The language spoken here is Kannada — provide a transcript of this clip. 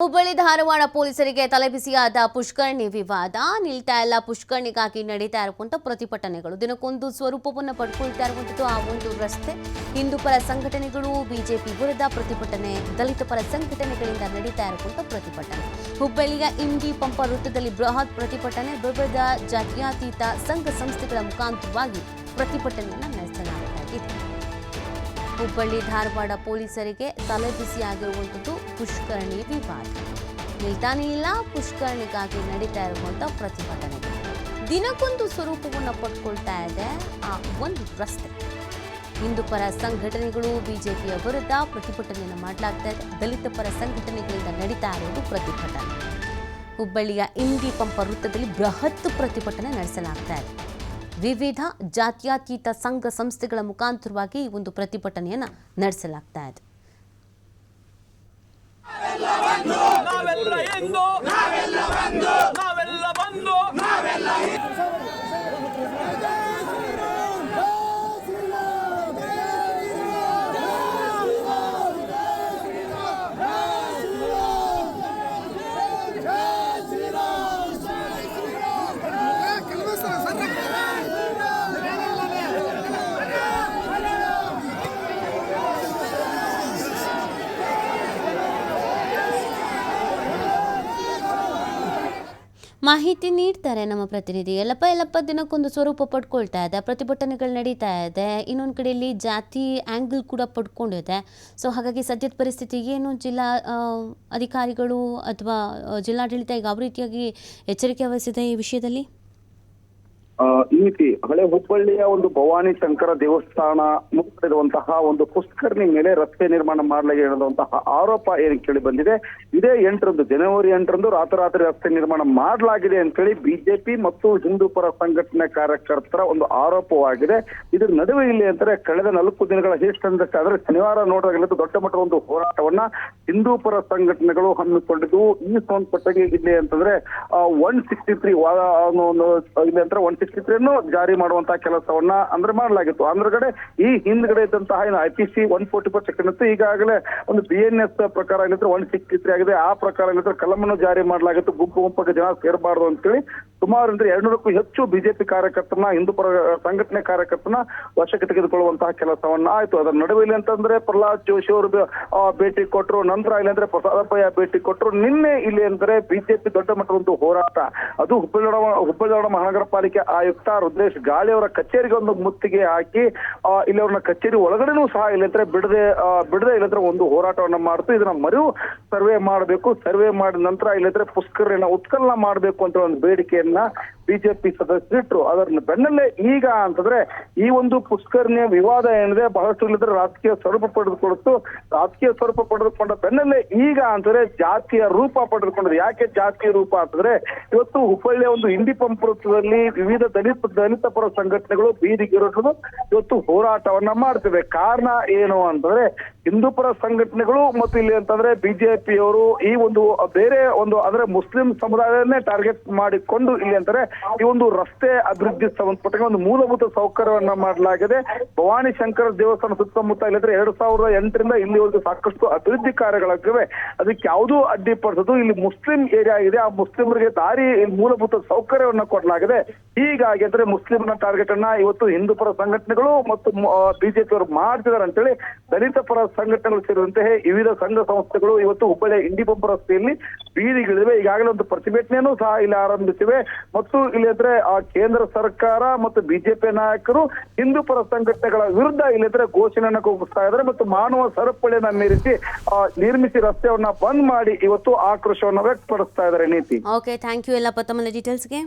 ಹುಬ್ಬಳ್ಳಿ ಧಾರವಾಡ ಪೊಲೀಸರಿಗೆ ತಲೆಬಿಸಿಯಾದ ಪುಷ್ಕರಣಿ ವಿವಾದ. ನಿಲ್ತಾ ಇಲ್ಲ ಪುಷ್ಕರಣಿಗಾಗಿ ನಡೀತಾ ಇರುವಂತ ಪ್ರತಿಭಟನೆಗಳು ದಿನಕ್ಕೊಂದು ಸ್ವರೂಪವನ್ನು ಪಡ್ಕೊಳ್ತಾ ಇರುವಂತದ್ದು ಆ ಒಂದು ರಸ್ತೆ. ಹಿಂದೂ ಪರ ಸಂಘಟನೆಗಳು, ಬಿಜೆಪಿ ವಿರುದ್ಧ ಪ್ರತಿಭಟನೆ, ದಲಿತ ಪರ ಸಂಘಟನೆಗಳಿಂದ ನಡೀತಾ ಇರುವಂತ ಪ್ರತಿಭಟನೆ. ಹುಬ್ಬಳ್ಳಿಯ ಇಂಡಿ ಪಂಪ ವೃತ್ತದಲ್ಲಿ ಬೃಹತ್ ಪ್ರತಿಭಟನೆ. ವಿವಿಧ ಜಾತ್ಯತೀತ ಸಂಘ ಸಂಸ್ಥೆಗಳ ಮುಖಾಂತರವಾಗಿ ಪ್ರತಿಭಟನೆಯನ್ನು ನಡೆಸಲಾಗ್ತಾ ಇದೆ. ಹುಬ್ಬಳ್ಳಿ ಧಾರವಾಡ ಪೊಲೀಸರಿಗೆ ತಲೆಬಿಸಿಯಾಗಿರುವಂಥದ್ದು ಪುಷ್ಕರಣಿ ವಿವಾದ. ನಿಲ್ತಾನೇ ಇಲ್ಲ ಪುಷ್ಕರಣಿಗಾಗಿ ನಡೀತಾ ಇರುವಂಥ ಪ್ರತಿಭಟನೆ. ದಿನಕ್ಕೊಂದು ಸ್ವರೂಪವನ್ನು ಪಡ್ಕೊಳ್ತಾ ಇದೆ ಆ ಒಂದು ರಸ್ತೆ. ಹಿಂದೂ ಪರ ಸಂಘಟನೆಗಳು, ಬಿಜೆಪಿಯ ವಿರುದ್ಧ ಪ್ರತಿಭಟನೆಯನ್ನು ಮಾಡಲಾಗ್ತಾ ಇದೆ. ದಲಿತ ಪರ ಸಂಘಟನೆಗಳಿಂದ ನಡೀತಾ ಇರುವುದು ಪ್ರತಿಭಟನೆ. ಹುಬ್ಬಳ್ಳಿಯ ಇಂಡಿ ಪಂಪ ವೃತ್ತದಲ್ಲಿ ಬೃಹತ್ ಪ್ರತಿಭಟನೆ ನಡೆಸಲಾಗ್ತಾ ಇದೆ. ವಿವಿಧ ಜಾತ್ಯತೀತ ಸಂಘ ಸಂಸ್ಥೆಗಳ ಮುಖಾಂತರವಾಗಿ ಈ ಒಂದು ಪ್ರತಿಭಟನೆಯನ್ನು ನಡೆಸಲಾಗ್ತಾ ಇದೆ. ಮಾಹಿತಿ ನೀಡ್ತಾರೆ ನಮ್ಮ ಪ್ರತಿನಿಧಿ ಯಲ್ಲಪ್ಪ. ದಿನಕ್ಕೊಂದು ಸ್ವರೂಪ ಪಡ್ಕೊಳ್ತಾ ಇದೆ, ಪ್ರತಿಭಟನೆಗಳು ನಡೀತಾ ಇದೆ. ಇನ್ನೊಂದು ಕಡೆಯಲ್ಲಿ ಜಾತಿ ಆ್ಯಂಗಲ್ ಕೂಡ ಪಡ್ಕೊಂಡಿದೆ. ಸೊ ಹಾಗಾಗಿ ಸದ್ಯದ ಪರಿಸ್ಥಿತಿ ಏನು? ಜಿಲ್ಲಾ ಅಧಿಕಾರಿಗಳು ಅಥವಾ ಜಿಲ್ಲಾಡಳಿತ ಯಾವ ರೀತಿಯಾಗಿ ಎಚ್ಚರಿಕೆ ವಹಿಸಿದೆ ಈ ವಿಷಯದಲ್ಲಿ? ಈ ರೀತಿ ಹಳೆ ಹುಬ್ಬಳ್ಳಿಯ ಒಂದು ಭವಾನಿ ಶಂಕರ ದೇವಸ್ಥಾನ ಮುಗಿದಿರುವಂತಹ ಒಂದು ಪುಷ್ಕರಣಿ ಮೇಲೆ ರಸ್ತೆ ನಿರ್ಮಾಣ ಮಾಡಲಾಗಿರುವಂತಹ ಆರೋಪ ಏನು ಕೇಳಿ ಬಂದಿದೆ. ಇದೇ ಜನವರಿ 8ರಂದು ರಾತ್ರಿ ರಸ್ತೆ ನಿರ್ಮಾಣ ಮಾಡಲಾಗಿದೆ ಅಂತೇಳಿ ಬಿಜೆಪಿ ಮತ್ತು ಹಿಂದೂ ಪರ ಸಂಘಟನೆ ಕಾರ್ಯಕರ್ತರ ಒಂದು ಆರೋಪವಾಗಿದೆ. ಇದ್ರ ನಡುವೆ ಇಲ್ಲಿ ಅಂತಾರೆ ಕಳೆದ 4 ದಿನಗಳ ಹಿಸ್ಟಂದ್ರೆ ಶನಿವಾರ ನೋಡಿದಾಗ ದೊಡ್ಡ ಮಟ್ಟದ ಒಂದು ಹೋರಾಟವನ್ನ ಹಿಂದೂ ಪರ ಸಂಘಟನೆಗಳು ಹಮ್ಮಿಕೊಂಡಿದ್ದು. ಈ ಸಂಬಂಧಪಟ್ಟಾಗಿ ಇಲ್ಲಿ ಅಂತಂದ್ರೆ 163 ಇಲ್ಲಿ ಅಂದ್ರೆ 163 ಜಾರಿ ಮಾಡುವಂತಹ ಕೆಲಸವನ್ನ ಅಂದ್ರೆ ಮಾಡಲಾಗಿತ್ತು. ಅಂದ್ರಗಡೆ ಈ ಹಿಂದ್ಗಡೆ ಇದ್ದಂತಹ IPC 144 ಸೆಕ್ಷನ್ ಇತ್ತು. ಈಗಾಗಲೇ ಒಂದು BNS ಪ್ರಕಾರ 163 ಆಗಿದೆ. ಆ ಪ್ರಕಾರ ಕಲಮನ್ನು ಜಾರಿ ಮಾಡಲಾಗಿತ್ತು. ಗುಂಪಾಗಿ ಜನ ಸೇರಬಾರದು ಅಂತೇಳಿ ಸುಮಾರು 200ಕ್ಕೂ ಹೆಚ್ಚು ಬಿಜೆಪಿ ಕಾರ್ಯಕರ್ತರನ್ನ, ಹಿಂದೂ ಪರ ಸಂಘಟನೆ ಕಾರ್ಯಕರ್ತರನ್ನ ವಶಕ್ಕೆ ತೆಗೆದುಕೊಳ್ಳುವಂತಹ ಕೆಲಸವನ್ನ ಆಯ್ತು. ಅದರ ನಡುವೆ ಇಲ್ಲಿ ಅಂತಂದ್ರೆ ಪ್ರಹ್ಲಾದ್ ಜೋಶಿ ಅವರು ಭೇಟಿ ಕೊಟ್ಟರು. ನಂತರ ಇಲ್ಲಿ ಅಂದ್ರೆ ಪ್ರಸಾದಪ್ಪಯ್ಯ ಭೇಟಿ ಕೊಟ್ಟರು. ನಿನ್ನೆ ಇಲ್ಲಿ ಅಂದ್ರೆ ಬಿಜೆಪಿ ದೊಡ್ಡ ಮಟ್ಟದ ಒಂದು ಹೋರಾಟ, ಅದು ಹುಬ್ಬಳ್ಳಿ ಮಹಾನಗರ ಪಾಲಿಕೆ ಆಯುಕ್ತ ರುದ್ರೇಶ್ ಗಾಳಿ ಅವರ ಕಚೇರಿಗೆ ಒಂದು ಮುತ್ತಿಗೆ ಹಾಕಿ ಇಲ್ಲಿ ಅವ್ರನ್ನ ಕಚೇರಿ ಒಳಗಡೆನೂ ಸಹ ಇಲ್ಲಂದ್ರೆ ಬಿಡದೆ ಇಲ್ಲಂದ್ರೆ ಒಂದು ಹೋರಾಟವನ್ನ ಮಾಡ್ತು. ಇದನ್ನ ಮರು ಸರ್ವೆ ಮಾಡಬೇಕು. ಸರ್ವೆ ಮಾಡಿದ ನಂತರ ಇಲ್ಲಂದ್ರೆ ಪುಷ್ಕರಣಿಯನ್ನ ಉತ್ಖನನ ಮಾಡಬೇಕು ಅಂತ ಒಂದು ಬೇಡಿಕೆಯನ್ನ ಬಿಜೆಪಿ ಸದಸ್ಯರಿಟ್ರು. ಅದರ ಬೆನ್ನಲ್ಲೇ ಈಗ ಅಂತಂದ್ರೆ ಈ ಒಂದು ಪುಷ್ಕರಣಿಯ ವಿವಾದ ಏನಿದೆ ಬಹಳಷ್ಟು ಇಲ್ಲದ್ರೆ ರಾಜಕೀಯ ಸ್ವರೂಪ ಪಡೆದುಕೊಳ್ತು. ರಾಜಕೀಯ ಸ್ವರೂಪ ಪಡೆದುಕೊಂಡ ಬೆನ್ನಲ್ಲೇ ಈಗ ಅಂತಂದ್ರೆ ಜಾತಿಯ ರೂಪ ಪಡೆದುಕೊಂಡಿದೆ. ಯಾಕೆ ಜಾತಿಯ ರೂಪ ಅಂತಂದ್ರೆ ಇವತ್ತು ಹುಬ್ಬಳ್ಳಿಯ ಒಂದು ಇಂಡಿ ಪಂಪ ವೃತ್ತದಲ್ಲಿ ವಿವಿಧ ದಲಿತ ಪರ ಸಂಘಟನೆಗಳು ಬೀದಿಗಿರೋದು ಇವತ್ತು ಹೋರಾಟವನ್ನ ಮಾಡ್ತಿವೆ. ಕಾರಣ ಏನು ಅಂತಂದ್ರೆ ಹಿಂದೂ ಪರ ಸಂಘಟನೆಗಳು ಮತ್ತು ಇಲ್ಲಿ ಅಂತಂದ್ರೆ ಬಿಜೆಪಿಯವರು ಈ ಒಂದು ಬೇರೆ ಒಂದು ಅಂದ್ರೆ ಮುಸ್ಲಿಂ ಸಮುದಾಯವನ್ನೇ ಟಾರ್ಗೆಟ್ ಮಾಡಿಕೊಂಡು ಇಲ್ಲಿ ಅಂತಾರೆ ಈ ಒಂದು ರಸ್ತೆ ಅಭಿವೃದ್ಧಿ ಸಂಬಂಧಪಟ್ಟ ಒಂದು ಮೂಲಭೂತ ಸೌಕರ್ಯವನ್ನ ಮಾಡಲಾಗಿದೆ. ಭವಾನಿ ಶಂಕರ ದೇವಸ್ಥಾನ ಸುತ್ತಮುತ್ತ ಇಲ್ಲಂದ್ರೆ 2008ರಿಂದ ಇಲ್ಲಿವರೆಗೂ ಸಾಕಷ್ಟು ಅಭಿವೃದ್ಧಿ ಕಾರ್ಯಗಳಾಗಿವೆ. ಅದಕ್ಕೆ ಯಾವುದೂ ಅಡ್ಡಿಪಡಿಸೋದು ಇಲ್ಲಿ ಮುಸ್ಲಿಂ ಏರಿಯಾ ಇದೆ. ಆ ಮುಸ್ಲಿಮರಿಗೆ ದಾರಿ ಮೂಲಭೂತ ಸೌಕರ್ಯವನ್ನ ಕೊಡಲಾಗಿದೆ. ಹೀಗಾಗಿ ಅಂದ್ರೆ ಮುಸ್ಲಿಂನ ಟಾರ್ಗೆಟ್ ಅನ್ನ ಇವತ್ತು ಹಿಂದೂ ಪರ ಸಂಘಟನೆಗಳು ಮತ್ತು ಬಿಜೆಪಿ ಅವರು ಮಾಡ್ತಿದ್ದಾರೆ ಅಂತೇಳಿ ದಲಿತ ಪರ ಸಂಘಟನೆಗಳು ಸೇರಿದಂತೆ ವಿವಿಧ ಸಂಘ ಸಂಸ್ಥೆಗಳು ಇವತ್ತು ಹುಬ್ಬಳ್ಳಿಯ ಇಂಡಿ ಪಂಪ ರಸ್ತೆಯಲ್ಲಿ ಬೀದಿಗಳಿವೆ. ಈಗಾಗಲೇ ಒಂದು ಪ್ರತಿಭಟನೆಯನ್ನು ಸಹ ಇಲ್ಲಿ ಆರಂಭಿಸಿವೆ. ಮತ್ತು ಇಲ್ಲಿ ಅಂದ್ರೆ ಕೇಂದ್ರ ಸರ್ಕಾರ ಮತ್ತು ಬಿಜೆಪಿ ನಾಯಕರು ಹಿಂದೂ ಪರ ಸಂಘಟನೆಗಳ ವಿರುದ್ಧ ಇಲ್ಲಿದ್ರೆ ಘೋಷಣೆಯನ್ನು ಕೂಗಿಸ್ತಾ ಇದ್ದಾರೆ ಮತ್ತು ಮಾನವ ಸರಪಳಿಯನ್ನ ಮೀರಿಸಿ ನಿರ್ಮಿಸಿ ರಸ್ತೆಯನ್ನ ಬಂದ್ ಮಾಡಿ ಇವತ್ತು ಆಕ್ರೋಶವನ್ನು ವ್ಯಕ್ತಪಡಿಸ್ತಾ ಇದ್ದಾರೆ. ನೀತಿ. ಓಕೆ, ಥ್ಯಾಂಕ್ ಯು ಎಲ್ಲಪ್ಪ ತಮ್ಮ ಡೀಟೇಲ್ಸ್ಗೆ.